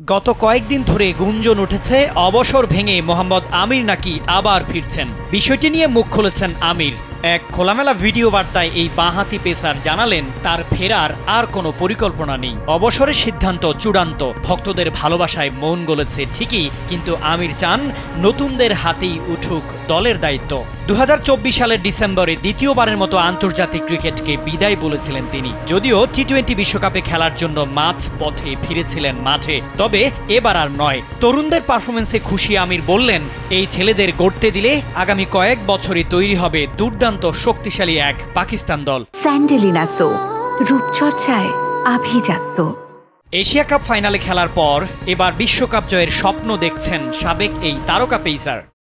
গত কয়েকদিন ধরে গুঞ্জন উঠেছে অবসর ভেঙে মোহাম্মদ আমির নাকি আবার ফিরছেন। বিষয়টি নিয়ে মুখ খুলেছেন আমির। এক খোলামেলা ভিডিও বার্তায় এই বাঁহাতি পেসার জানালেন তার ফেরার আর কোনো পরিকল্পনা নেই। অবসরের সিদ্ধান্ত চূড়ান্ত। ভক্তদের ভালোবাসায় মন গলেছে ঠিকই, কিন্তু আমির চান নতুনদের হাতেই উঠুক দলের দায়িত্ব। 2024 সালের ডিসেম্বরে দ্বিতীয়বারের মতো আন্তর্জাতিক ক্রিকেটকে বিদায় বলেছিলেন তিনি। যদিও টি-20 বিশ্বকাপে খেলার জন্য মাঝ পথে ফিরেছিলেন মাঠে, তবে এবার আর নয়। তরুণদের পারফরমেন্সে খুশি আমির বললেন, এই ছেলেদের গড়তে দিলে আগামী কয়েক বছরই তৈরি হবে দুর্দান্ত শক্তিশালী এক পাকিস্তান দল। স্যান্ডেলিনা সো, রূপচর্চায় আভিজাত্য। এশিয়া কাপ ফাইনালে খেলার পর এবার বিশ্বকাপ জয়ের স্বপ্ন দেখছেন সাবেক এই তারকা পেসার।